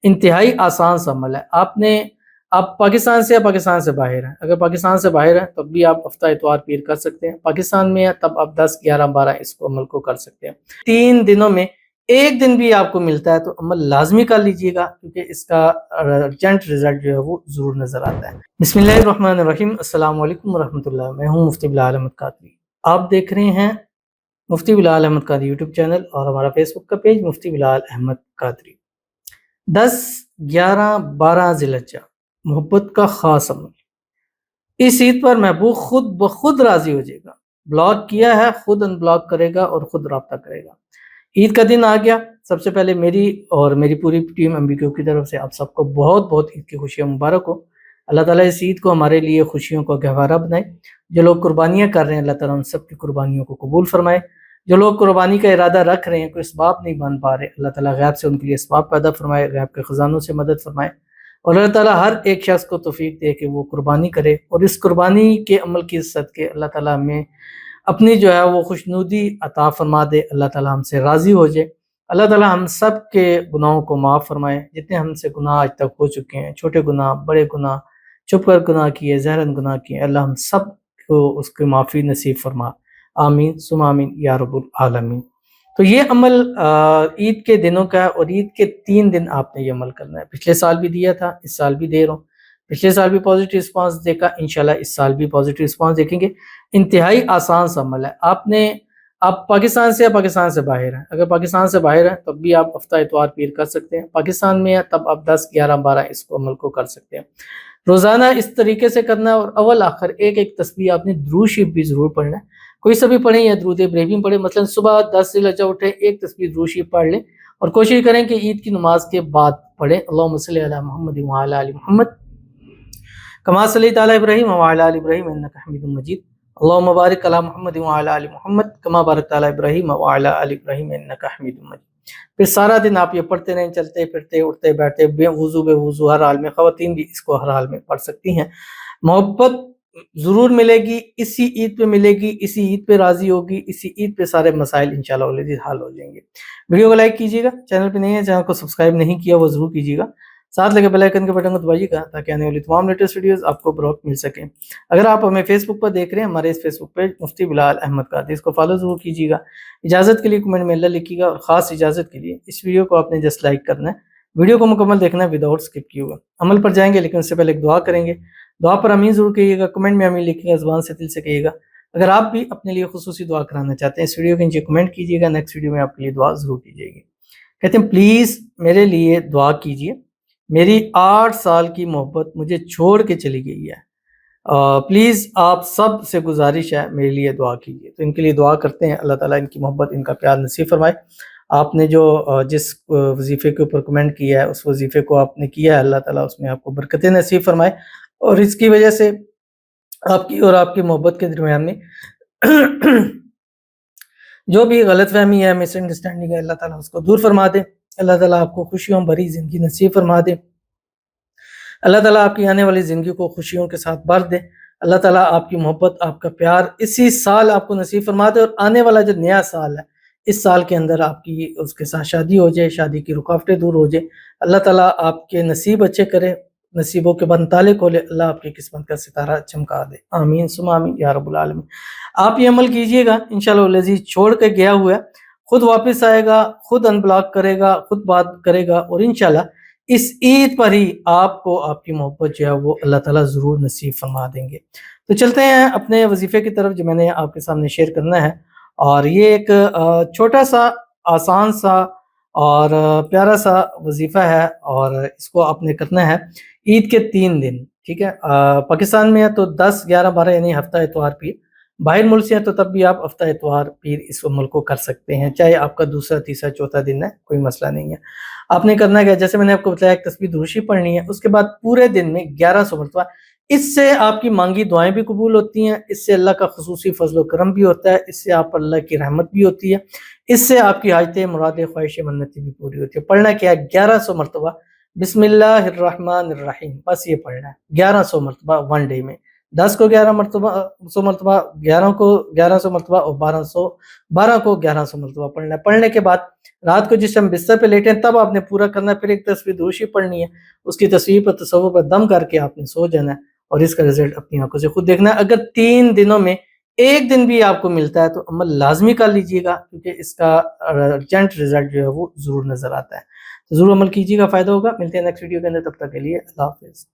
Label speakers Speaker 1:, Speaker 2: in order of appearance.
Speaker 1: انتہائی آسان سا عمل ہے۔ آپ پاکستان سے یا پاکستان سے باہر ہیں، اگر پاکستان سے باہر ہیں تب بھی آپ ہفتہ اتوار پیر کر سکتے ہیں، پاکستان میں ہیں تب آپ 10 11 12 اس کو عمل کو کر سکتے ہیں۔ 3 دنوں میں ایک دن بھی آپ کو ملتا ہے تو عمل لازمی کر لیجئے گا، کیونکہ اس کا ارجنٹ رزلٹ جو ہے وہ ضرور نظر آتا ہے۔ بسم اللہ الرحمن الرحیم، السلام علیکم ورحمۃ اللہ۔ میں ہوں مفتی بلال احمد قادری، آپ دیکھ رہے ہیں مفتی بلال احمد قادری یوٹیوب چینل اور ہمارا فیس بک کا پیج مفتی بلال احمد قادری۔ 10 11 12 ذی الحجہ محبت کا خاص عمل، اس عید پر محبوب خود بخود راضی ہو جائے گا، بلاک کیا ہے خود ان بلاک کرے گا اور خود رابطہ کرے گا۔ عید کا دن آ گیا، سب سے پہلے میری اور میری پوری ٹیم MBQ کی طرف سے آپ سب کو بہت بہت عید کی خوشیاں مبارک ہو۔ اللہ تعالیٰ اس عید کو ہمارے لیے خوشیوں کا گہوارہ بنائے۔ جو لوگ قربانیاں کر رہے ہیں اللہ تعالیٰ ان سب کی قربانیوں کو قبول فرمائے۔ جو لوگ قربانی کا ارادہ رکھ رہے ہیں کوئی اسباب نہیں بن پا رہے، اللہ تعالیٰ غیب سے ان کے لیے اسباب پیدا فرمائے، غیب کے خزانوں سے مدد فرمائے، اور اللہ تعالیٰ ہر ایک شخص کو توفیق دے کہ وہ قربانی کرے، اور اس قربانی کے عمل کی صدقے اللہ تعالیٰ ہمیں اپنی جو ہے وہ خوشنودی عطا فرما دے، اللہ تعالیٰ ہم سے راضی ہو جائے۔ اللہ تعالیٰ ہم سب کے گناہوں کو معاف فرمائے، جتنے ہم سے گناہ آج تک ہو چکے ہیں، چھوٹے گناہ بڑے گناہ، چھپ کر گناہ کیے ظاہراً گناہ کیے، اللہ ہم سب کو اس کی معافی نصیب فرما، آمین ثم آمین یا رب العالمین۔ تو یہ عمل عید کے دنوں کا ہے، اور عید کے 3 دن آپ نے یہ عمل کرنا ہے۔ پچھلے سال بھی دیا تھا، اس سال بھی دے رہا ہوں، پچھلے سال بھی پازیٹیو رسپانس دیکھا، انشاءاللہ اس سال بھی پازیٹیو رسپانس دیکھیں گے۔ انتہائی آسان سا عمل ہے۔ آپ پاکستان سے یا پاکستان سے باہر ہیں، اگر پاکستان سے باہر ہیں تب بھی آپ ہفتہ اتوار پیر کر سکتے ہیں، پاکستان میں ہیں تب آپ 10 11 12 اس کو عمل کو کر سکتے ہیں۔ روزانہ اس طریقے سے کرنا ہے، اور اول آخر ایک تسبیح آپ نے درود شریف بھی ضرور پڑھنا ہے، کوئی سا بھی پڑھیں یا درود ابراہیم پڑھیں، مثلا صبح 10 ذی الحجہ اٹھیں ایک تسبیح درود شریف پڑھ لیں، اور کوشش کریں کہ عید کی نماز کے بعد پڑھیں، اللہم صلی علی محمد وعلی آل محمد کما صلیت علی ابراہیم وعلی آل ابراہیم انک حمید مجید، اللہم بارک علی محمد وعلی آل محمد کما بارکت علی ابراہیم وعلی آل ابراہیم انک حمید مجید۔ پھر سارا دن آپ یہ پڑھتے رہیں، چلتے پھرتے اٹھتے بیٹھتے، بے وضو ہر حال میں، خواتین بھی اس کو ہر حال میں پڑھ سکتی ہیں۔ محبت ضرور ملے گی، اسی عید پہ ملے گی، اسی عید پہ راضی ہوگی، اسی عید پہ سارے مسائل انشاءاللہ حل ہو جائیں گے۔ ویڈیو کو لائک کیجیے گا، چینل پہ نہیں ہے چینل کو سبسکرائب نہیں کیا وہ ضرور کیجیے گا، ساتھ لگے بیل آئیکن کے بٹن کو دبائیے گا تاکہ آنے والی تمام لیٹسٹ ویڈیوز آپ کو بروقت مل سکیں۔ اگر آپ ہمیں فیس بک پر دیکھ رہے ہیں، ہمارے اس فیس بک پیج مفتی بلال احمد قادری، اس کو فالو ضرور کیجیے گا۔ اجازت کے لیے کمنٹ میں اللہ لکھیے گا، اور خاص اجازت کے لیے اس ویڈیو کو آپ نے جسٹ لائک کرنا ہے، ویڈیو کو مکمل دیکھنا ہے وداؤٹ اسکپ کیے ہوئے۔ عمل پر جائیں گے لیکن اس سے پہلے ایک دعا کریں گے، دعا پر امین ضرور کہیے گا، کمنٹ میں امین لکھیے گا، زبان سے دل سے کہیے گا۔ اگر آپ بھی اپنے لیے خصوصی دعا کرانا چاہتے ہیں اس ویڈیو کے نیچے کمنٹ کیجیے گا، نیکسٹ ویڈیو میں آپ کے لیے دعا ضرور کی جائے گی۔ کہتے ہیں پلیز میرے لیے دعا کیجیے، میری 8 سال کی محبت مجھے چھوڑ کے چلی گئی ہے، پلیز آپ سب سے گزارش ہے میرے لیے دعا کیجیے۔ تو ان کے لیے دعا کرتے ہیں، اللہ تعالیٰ ان کی محبت ان کا پیار نصیب فرمائے۔ آپ نے جو جس وظیفے کے اوپر کمنٹ کیا ہے اس وظیفے کو آپ نے کیا ہے، اللہ تعالیٰ اس میں آپ کو برکتیں نصیب فرمائے، اور اس کی وجہ سے آپ کی اور آپ کی محبت کے درمیان میں جو بھی غلط فہمی ہے، مس انڈرسٹینڈنگ ہے، اللہ تعالیٰ اس کو دور فرما دے، اللہ تعالیٰ آپ کو خوشیوں بھری زندگی نصیب فرما دے، اللہ تعالیٰ آپ کی آنے والی زندگی کو خوشیوں کے ساتھ بھر دے، اللہ تعالیٰ آپ کی محبت آپ کا پیار اسی سال آپ کو نصیب فرما دے، اور آنے والا جو نیا سال ہے اس سال کے اندر آپ کی اس کے ساتھ شادی ہو جائے، شادی کی رکاوٹیں دور ہو جائے، اللہ تعالیٰ آپ کے نصیب اچھے کرے، نصیبوں کے بند تالے کھولے، اللہ آپ کی قسمت کا ستارہ چمکا دے، آمین ثم آمین یا رب العالمین۔ آپ یہ عمل کیجئے گا انشاءاللہ العزیز، چھوڑ کے گیا ہوا ہے خود واپس آئے گا، خود ان بلاک کرے گا، خود بات کرے گا، اور انشاءاللہ اس عید پر ہی آپ کو آپ کی محبت جو ہے وہ اللہ تعالیٰ ضرور نصیب فرما دیں گے۔ تو چلتے ہیں اپنے وظیفے کی طرف جو میں نے آپ کے سامنے شیئر کرنا ہے، اور یہ ایک چھوٹا سا آسان سا اور پیارا سا وظیفہ ہے، اور اس کو آپ نے کرنا ہے عید کے 3 دن، ٹھیک ہے۔ پاکستان میں ہے تو 10 11 12 یعنی ہفتہ اتوار پیر، باہر ملک سے ہیں تو تب بھی آپ ہفتہ اتوار پیر اس عمل کو کر سکتے ہیں، چاہے آپ کا دوسرا تیسرا چوتھا دن ہے، کوئی مسئلہ نہیں ہے۔ آپ نے کرنا کیا، جیسے میں نے آپ کو بتایا ایک تسبیح درود شریف پڑھنی ہے، اس کے بعد پورے دن میں 1100 مرتبہ، اس سے آپ کی مانگی دعائیں بھی قبول ہوتی ہیں، اس سے اللہ کا خصوصی فضل و کرم بھی ہوتا ہے، اس سے آپ پر اللہ کی رحمت بھی ہوتی ہے، اس سے آپ کی حاجتیں مرادیں خواہشیں منتیں بھی پوری ہوتی ہے۔ پڑھنا کیا ہے، 1100 مرتبہ بسم اللہ الرحمن الرحیم، بس یہ پڑھنا ہے 1100 مرتبہ 1 ڈے میں، 10 کو 11 مرتبہ 100 مرتبہ، 11 کو 1100 مرتبہ اور 12 کو 1100 مرتبہ پڑھنا ہے۔ پڑھنے کے بعد رات کو جس ہم بستر پہ لیٹے ہیں تب آپ نے پورا کرنا ہے، پھر ایک تصویر دوشی پڑھنی ہے، اس کی تصویر پر تصور پر دم کر کے آپ نے سو جانا ہے، اور اس کا رزلٹ اپنی آنکھوں سے خود دیکھنا ہے۔ اگر 3 دنوں میں ایک دن بھی آپ کو ملتا ہے تو عمل لازمی کر لیجئے گا، کیونکہ اس کا ارجنٹ رزلٹ جو ہے وہ ضرور نظر آتا ہے۔ ضرور عمل کیجیے گا، فائدہ ہوگا۔ ملتے ہیں نیکسٹ ویڈیو کے اندر، تب تک کے لیے اللہ حافظ۔